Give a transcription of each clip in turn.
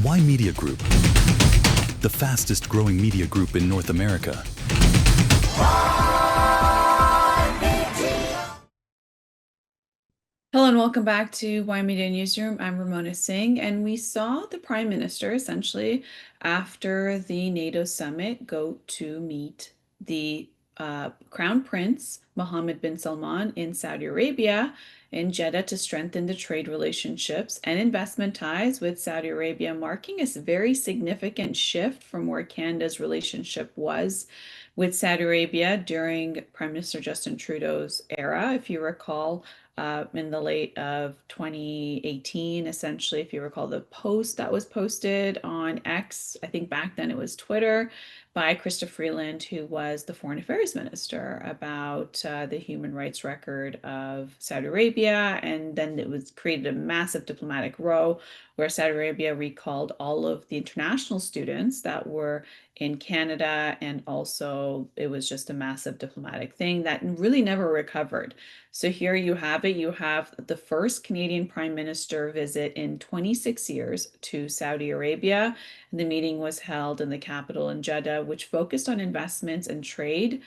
Why Media Group? The fastest growing media group in North America. Hello and welcome back to Why Media Newsroom. I'm Ramona Singh, and we saw the Prime Minister essentially after the NATO summit go to meet the Crown Prince Mohammed bin Salman in Saudi Arabia in Jeddah to strengthen the trade relationships and investment ties with Saudi Arabia, marking a very significant shift from where Canada's relationship was with Saudi Arabia during Prime Minister Justin Trudeau's era. If you recall, in the late of 2018, essentially, if you recall the post that was posted on X, I think back then it was Twitter, by Krista Freeland, who was the Foreign Affairs Minister, about the human rights record of Saudi Arabia. And then it was created a massive diplomatic row where Saudi Arabia recalled all of the international students that were in Canada. And also it was just a massive diplomatic thing that really never recovered. So here you have it. You have the first Canadian Prime Minister visit in 26 years to Saudi Arabia. And the meeting was held in the capital in Jeddah, which focused on investments and trade.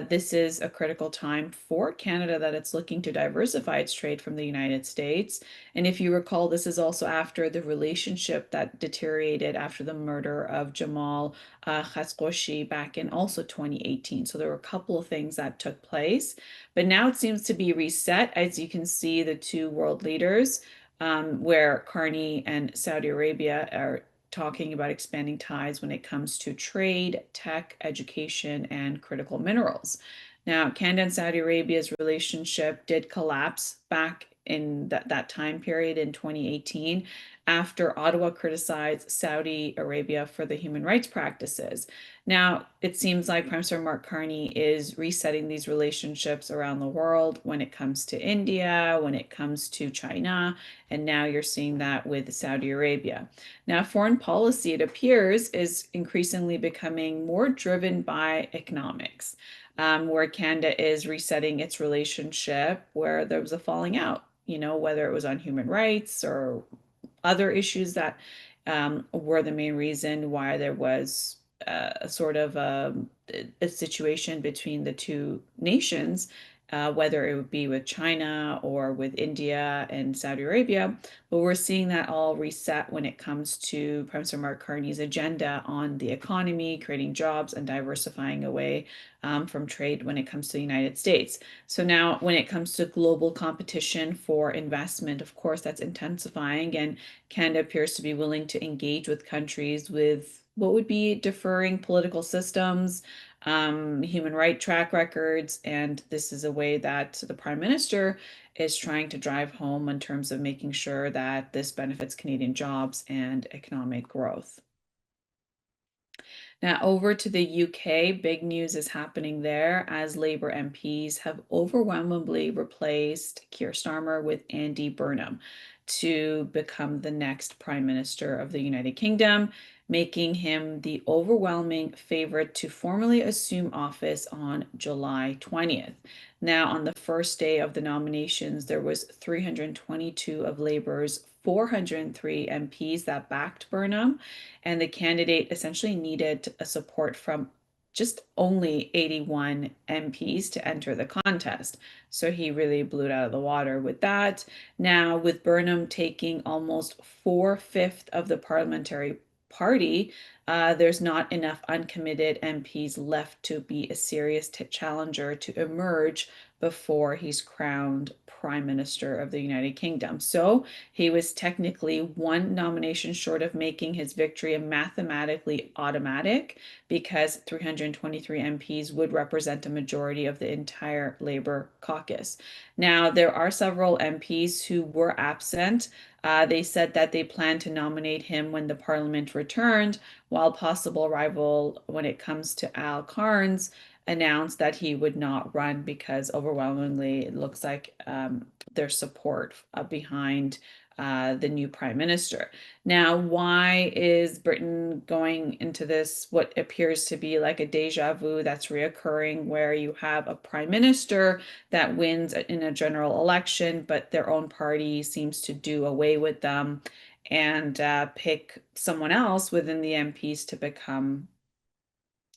This is a critical time for Canada that it's looking to diversify its trade from the United States. And if you recall, this is also after the relationship that deteriorated after the murder of Jamal Khashoggi back in also 2018. So there were a couple of things that took place, but now it seems to be reset. As you can see, the two world leaders, where Carney and Saudi Arabia are talking about expanding ties when it comes to trade, tech, education, and critical minerals. Now, Canada and Saudi Arabia's relationship did collapse back in that time period in 2018 after Ottawa criticized Saudi Arabia for the human rights practices. Now, it seems like Prime Minister Mark Carney is resetting these relationships around the world when it comes to India, when it comes to China, and now you're seeing that with Saudi Arabia. Now, foreign policy, it appears, is increasingly becoming more driven by economics, where Canada is resetting its relationship where there was a falling out, whether it was on human rights or other issues that were the main reason why there was a sort of a situation between the two nations, whether it would be with China or with India and Saudi Arabia. But we're seeing that all reset when it comes to Prime Minister Mark Carney's agenda on the economy, creating jobs, and diversifying away from trade when it comes to the United States. So now when it comes to global competition for investment, of course, that's intensifying, and Canada appears to be willing to engage with countries with what would be differing political systems, human right track records, and this is a way that the Prime Minister is trying to drive home in terms of making sure that this benefits Canadian jobs and economic growth. Now, over to the UK, big news is happening there as Labour MPs have overwhelmingly replaced Keir Starmer with Andy Burnham to become the next Prime Minister of the United Kingdom, making him the overwhelming favorite to formally assume office on July 20th. Now, on the first day of the nominations, there was 322 of Labour's 403 MPs that backed Burnham, and the candidate essentially needed a support from just only 81 MPs to enter the contest. So he really blew it out of the water with that. Now, with Burnham taking almost 4/5 of the parliamentary party, there's not enough uncommitted MPs left to be a serious challenger to emerge before he's crowned Prime Minister of the United Kingdom. So he was technically one nomination short of making his victory a mathematically automatic, because 323 MPs would represent a majority of the entire Labour caucus. Now, there are several MPs who were absent. They said that they plan to nominate him when the Parliament returned, while possible rival when it comes to Al Carnes announced that he would not run because overwhelmingly it looks like there's support behind the new prime minister. Now, why is Britain going into this, what appears to be like a deja vu that's reoccurring, where you have a prime minister that wins in a general election, but their own party seems to do away with them? and pick someone else within the MPs to become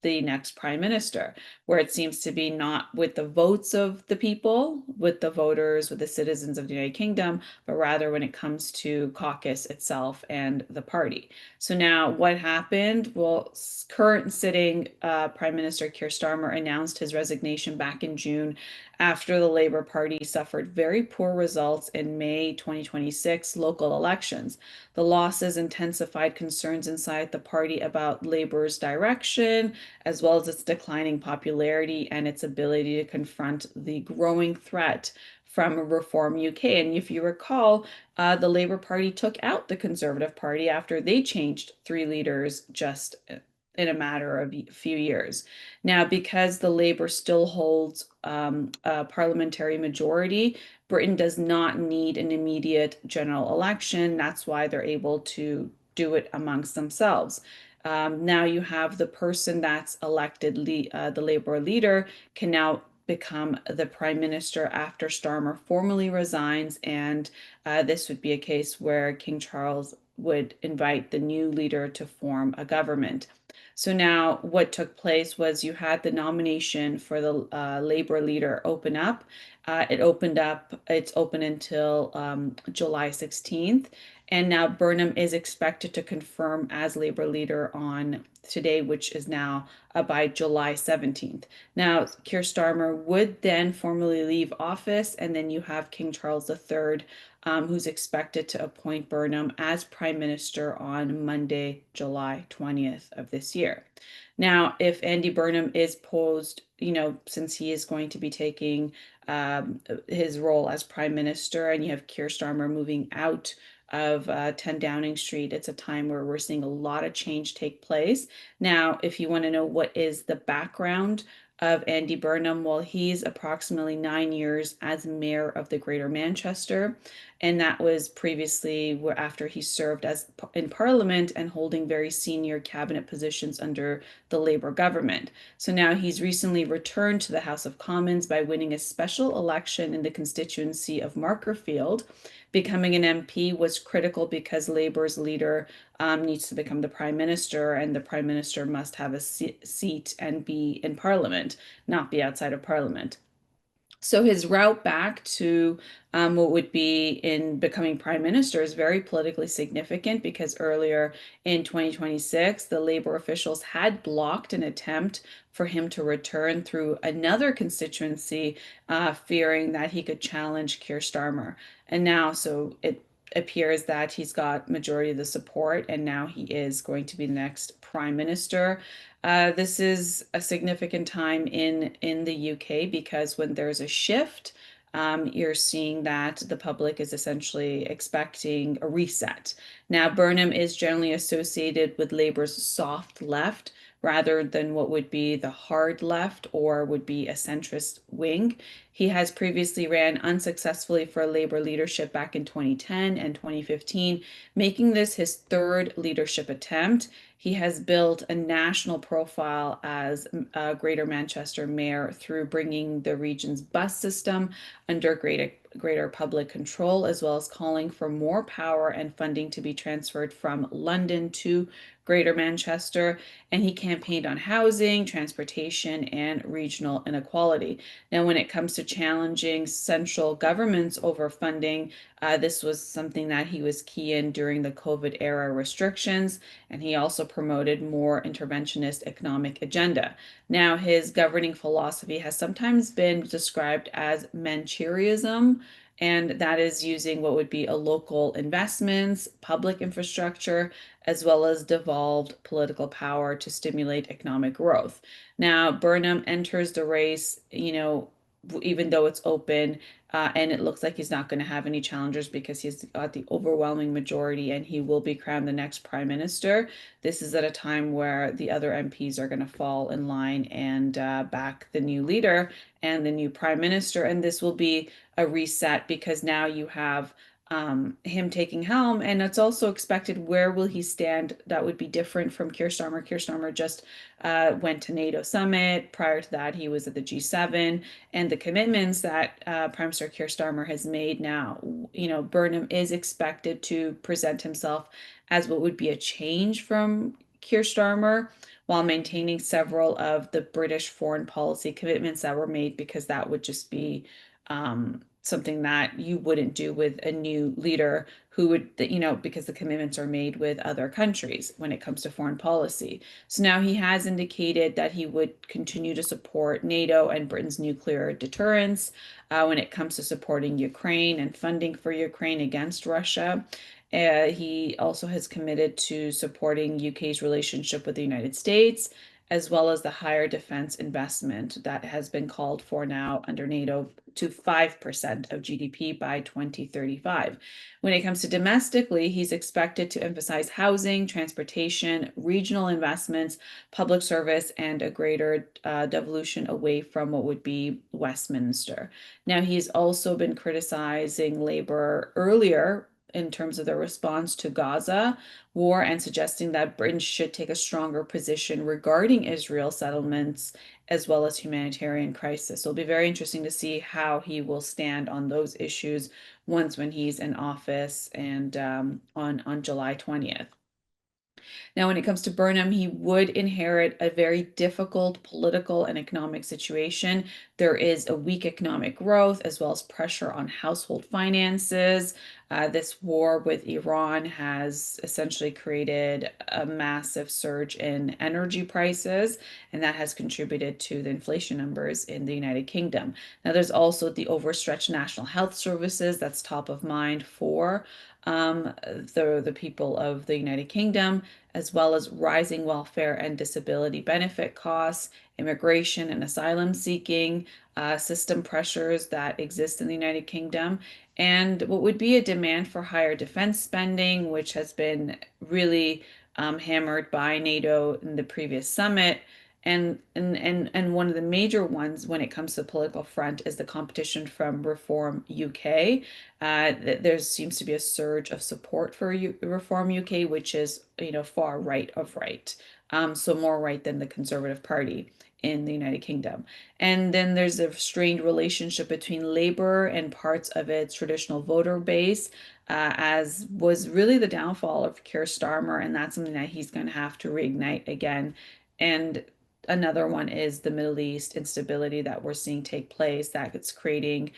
the next prime minister, where it seems to be not with the votes of the people, with the voters, with the citizens of the United Kingdom, but rather when it comes to caucus itself and the party. So now what happened? Well, current sitting Prime Minister Keir Starmer announced his resignation back in June after the Labour Party suffered very poor results in May 2026 local elections. The losses intensified concerns inside the party about Labour's direction, as well as its declining popularity and its ability to confront the growing threat from Reform UK. And if you recall, the Labour Party took out the Conservative Party after they changed three leaders just in a matter of a few years. Now, because the Labour still holds a parliamentary majority, Britain does not need an immediate general election. That's why they're able to do it amongst themselves. Now you have the person that's elected, the Labour leader, can now become the prime minister after Starmer formally resigns. And this would be a case where King Charles would invite the new leader to form a government. So now what took place was you had the nomination for the Labour leader open up. It's open until July 16th. And now Burnham is expected to confirm as Labour leader on today, which is now by July 17th. Now, Keir Starmer would then formally leave office, and then you have King Charles III, who's expected to appoint Burnham as Prime Minister on Monday, July 20th of this year. Now, if Andy Burnham is posed, since he is going to be taking his role as Prime Minister, and you have Keir Starmer moving out of 10 Downing Street, it's a time where we're seeing a lot of change take place. Now, if you want to know what is the background of Andy Burnham, well, he's approximately 9 years as mayor of the Greater Manchester, and that was previously after he served as in Parliament and holding very senior cabinet positions under the Labour government. So now he's recently returned to the House of Commons by winning a special election in the constituency of Markerfield. Becoming an MP was critical because Labour's leader needs to become the prime minister, and the prime minister must have a seat and be in Parliament, not be outside of Parliament. So his route back to what would be in becoming prime minister is very politically significant because earlier in 2026, the Labour officials had blocked an attempt for him to return through another constituency, fearing that he could challenge Keir Starmer. And now, so it appears that he's got majority of the support, and now he is going to be the next prime minister. This is a significant time in the UK because when there's a shift, you're seeing that the public is essentially expecting a reset. Now, Burnham is generally associated with Labour's soft left rather than what would be the hard left or would be a centrist wing. He has previously ran unsuccessfully for Labour leadership back in 2010 and 2015, making this his third leadership attempt. He has built a national profile as Greater Manchester mayor through bringing the region's bus system under greater public control, as well as calling for more power and funding to be transferred from London to Greater Manchester. And he campaigned on housing, transportation, and regional inequality. Now, when it comes to challenging central governments over funding, this was something that he was key in during the COVID era restrictions, and he also promoted more interventionist economic agenda. Now, his governing philosophy has sometimes been described as Manchurianism, and that is using what would be a local investments, public infrastructure, as well as devolved political power to stimulate economic growth. Now, Burnham enters the race, even though it's open, and it looks like he's not going to have any challengers because he's got the overwhelming majority and he will be crowned the next prime minister. This is at a time where the other MPs are going to fall in line and back the new leader and the new prime minister. And this will be a reset because now you have him taking helm, and it's also expected where will he stand that would be different from Keir Starmer. Keir Starmer just went to NATO summit. Prior to that, he was at the G7, and the commitments that Prime Minister Keir Starmer has made now, Burnham is expected to present himself as what would be a change from Keir Starmer, while maintaining several of the British foreign policy commitments that were made, because that would just be something that you wouldn't do with a new leader who would, because the commitments are made with other countries when it comes to foreign policy. So now he has indicated that he would continue to support NATO and Britain's nuclear deterrence when it comes to supporting Ukraine and funding for Ukraine against Russia. He also has committed to supporting UK's relationship with the United States, as well as the higher defense investment that has been called for now under NATO to 5% of GDP by 2035. When it comes to domestically, he's expected to emphasize housing, transportation, regional investments, public service, and a greater devolution away from what would be Westminster. Now, he's also been criticizing Labour earlier in terms of their response to Gaza war, and suggesting that Britain should take a stronger position regarding Israel settlements as well as humanitarian crisis. So it'll be very interesting to see how he will stand on those issues when he's in office, and on July 20th. Now, when it comes to Burnham, he would inherit a very difficult political and economic situation. There is a weak economic growth as well as pressure on household finances. This war with Iran has essentially created a massive surge in energy prices, and that has contributed to the inflation numbers in the United Kingdom. Now, there's also the overstretched national health services that's top of mind for the people of the United Kingdom, as well as rising welfare and disability benefit costs, immigration and asylum seeking, system pressures that exist in the United Kingdom, and what would be a demand for higher defense spending, which has been really hammered by NATO in the previous summit. And one of the major ones when it comes to the political front is the competition from Reform UK. There seems to be a surge of support for Reform UK, which is, far right of right, so more right than the Conservative Party in the United Kingdom. And then there's a strained relationship between Labour and parts of its traditional voter base, as was really the downfall of Keir Starmer, and that's something that he's going to have to reignite again. And another one is the Middle East instability that we're seeing take place, that it's creating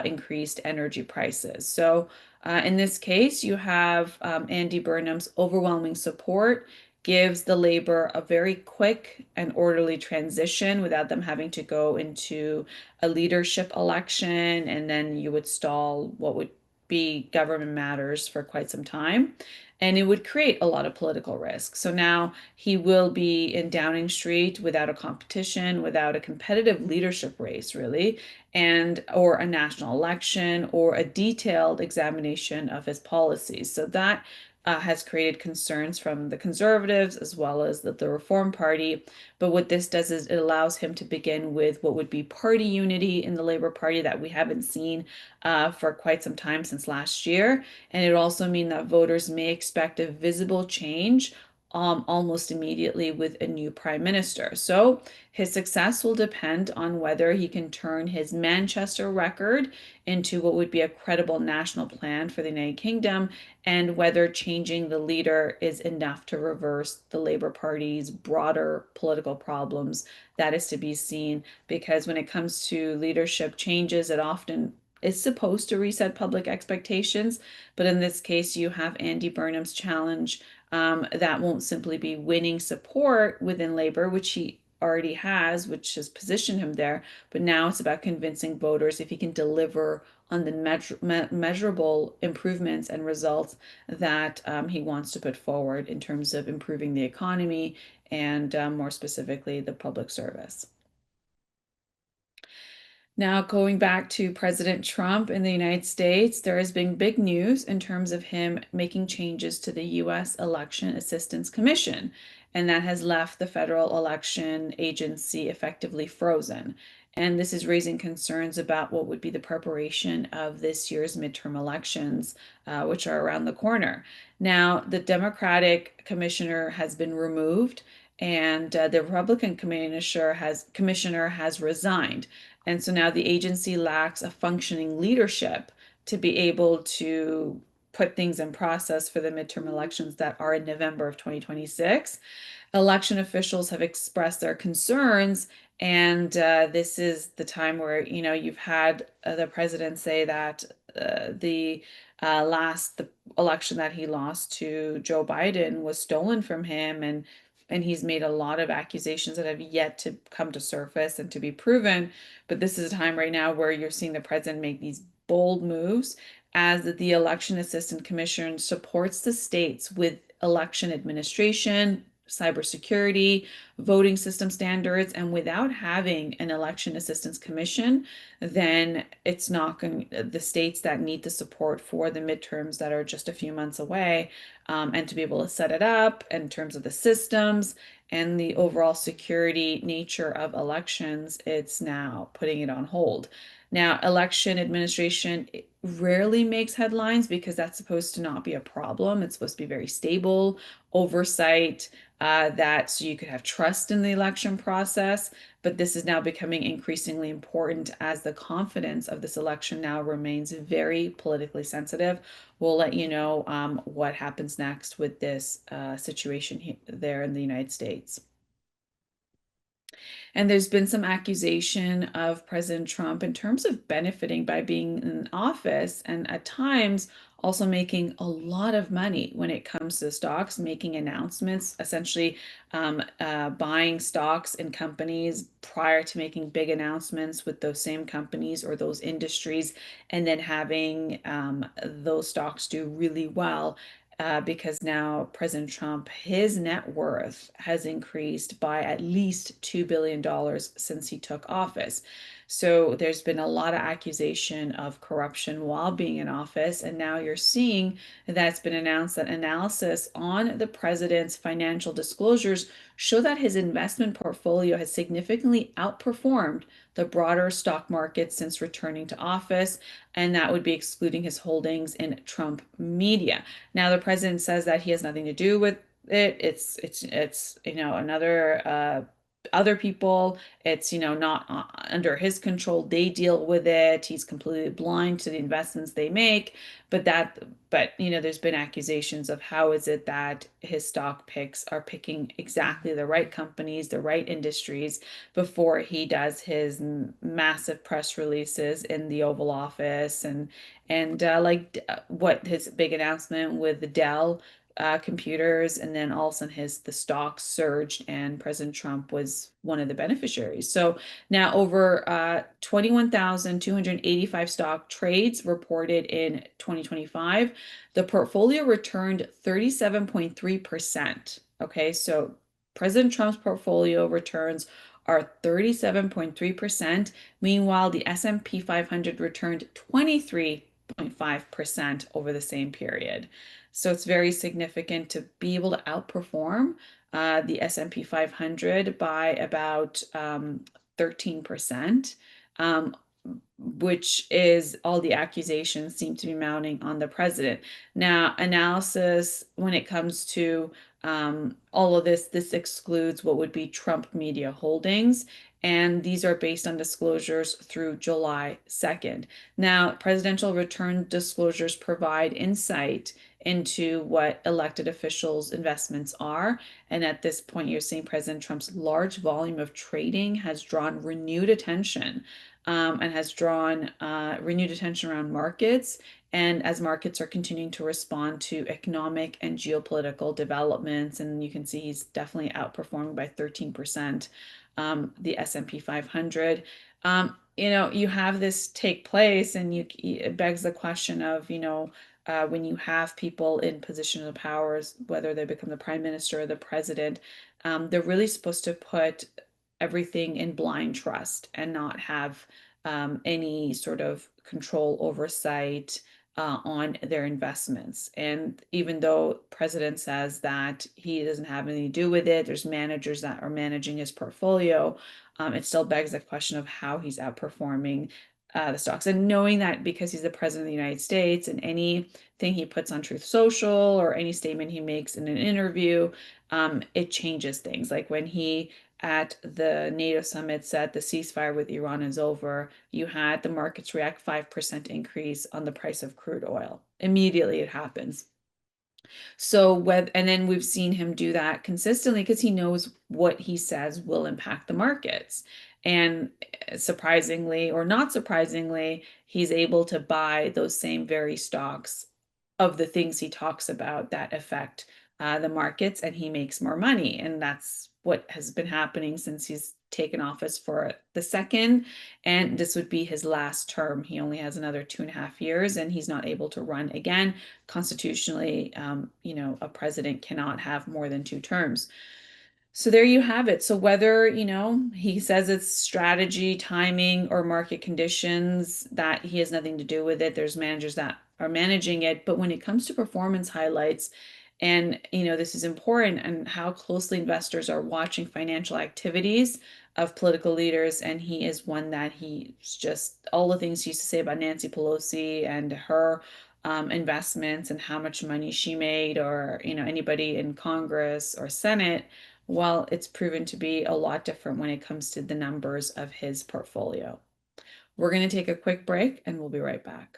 increased energy prices. So in this case, you have Andy Burnham's overwhelming support gives the Labour a very quick and orderly transition without them having to go into a leadership election, and then you would stall what would be government matters for quite some time. And it would create a lot of political risk. So now he will be in Downing Street without a competition, without a competitive leadership race, really, and or a national election or a detailed examination of his policies. So that has created concerns from the Conservatives as well as the Reform Party. But what this does is it allows him to begin with what would be party unity in the Labour Party that we haven't seen for quite some time, since last year. And it also means that voters may expect a visible change almost immediately with a new prime minister. So his success will depend on whether he can turn his Manchester record into what would be a credible national plan for the United Kingdom, and whether changing the leader is enough to reverse the Labour Party's broader political problems. That is to be seen, because when it comes to leadership changes, it often is supposed to reset public expectations. But in this case, you have Andy Burnham's challenge that won't simply be winning support within Labour, which he already has, which has positioned him there, but now it's about convincing voters if he can deliver on the measurable improvements and results that he wants to put forward in terms of improving the economy and more specifically the public service. Now, going back to President Trump in the United States, there has been big news in terms of him making changes to the U.S. Election Assistance Commission, and that has left the federal election agency effectively frozen. And this is raising concerns about what would be the preparation of this year's midterm elections, which are around the corner. Now, the Democratic commissioner has been removed, and the Republican commissioner has resigned. And so now the agency lacks a functioning leadership to be able to put things in process for the midterm elections that are in November of 2026. Election officials have expressed their concerns, and this is the time where you've had the president say that the election that he lost to Joe Biden was stolen from him, and he's made a lot of accusations that have yet to come to surface and to be proven. But this is a time right now where you're seeing the president make these bold moves as the Election Assistance Commission supports the states with election administration, cybersecurity, voting system standards, and without having an election assistance commission, then it's not going the states that need the support for the midterms that are just a few months away, and to be able to set it up in terms of the systems and the overall security nature of elections, it's now putting it on hold. Now, election administration rarely makes headlines because that's supposed to not be a problem. It's supposed to be very stable oversight, that so you could have trust in the election process. But this is now becoming increasingly important as the confidence of this election now remains very politically sensitive. We'll let you know what happens next with this situation there in the United States. And there's been some accusation of President Trump in terms of benefiting by being in office and at times also making a lot of money when it comes to stocks, making announcements, essentially buying stocks in companies prior to making big announcements with those same companies or those industries, and then having those stocks do really well because now President Trump, his net worth has increased by at least $2 billion since he took office. So there's been a lot of accusation of corruption while being in office. And now you're seeing that it's been announced that analysis on the president's financial disclosures show that his investment portfolio has significantly outperformed the broader stock market since returning to office. And that would be excluding his holdings in Trump media. Now, the president says that he has nothing to do with it. It's another other people. It's not under his control. They deal with it. He's completely blind to the investments they make. But there's been accusations of how is it that his stock picks are picking exactly the right companies, the right industries before he does his massive press releases in the Oval Office and what his big announcement with the Dell computers, and then all of a sudden the stock surged and President Trump was one of the beneficiaries. So now over 21,285 stock trades reported in 2025. The portfolio returned 37.3%. Okay, so President Trump's portfolio returns are 37.3%. Meanwhile, the S&P 500 returned 23.5% over the same period. So it's very significant to be able to outperform the S&P 500 by about 13%, which is all the accusations seem to be mounting on the president. Now, analysis when it comes to all of this excludes what would be Trump media holdings, and these are based on disclosures through July 2nd. Now, presidential return disclosures provide insight into what elected officials' investments are. And at this point, you're seeing President Trump's large volume of trading has drawn renewed attention and has drawn renewed attention around markets. And as markets are continuing to respond to economic and geopolitical developments, and you can see he's definitely outperforming by 13%, the S&P 500. You have this take place, and it begs the question of, when you have people in positions of powers, whether they become the prime minister or the president, they're really supposed to put everything in blind trust and not have any sort of control oversight on their investments. And even though president says that he doesn't have anything to do with it, there's managers that are managing his portfolio. it still begs the question of how he's outperforming the stocks. And knowing that because he's the president of the United States and anything he puts on Truth Social or any statement he makes in an interview, it changes things. Like when he at the NATO summit said the ceasefire with Iran is over, you had the markets react 5% increase on the price of crude oil. Immediately it happens. And then we've seen him do that consistently because he knows what he says will impact the markets. And surprisingly or not surprisingly, he's able to buy those same very stocks of the things he talks about that affect the markets, and he makes more money. And that's what has been happening since he's taken office for the second. And this would be his last term. He only has another 2.5 years, and he's not able to run again. Constitutionally, a president cannot have more than 2 terms. So there you have it. So whether, he says it's strategy, timing, or market conditions, that he has nothing to do with it. There's managers that are managing it. But when it comes to performance highlights, and this is important, and how closely investors are watching financial activities of political leaders, and he is one that he's just all the things he used to say about Nancy Pelosi and her investments and how much money she made, or anybody in Congress or Senate. Well, it's proven to be a lot different when it comes to the numbers of his portfolio. We're going to take a quick break and we'll be right back.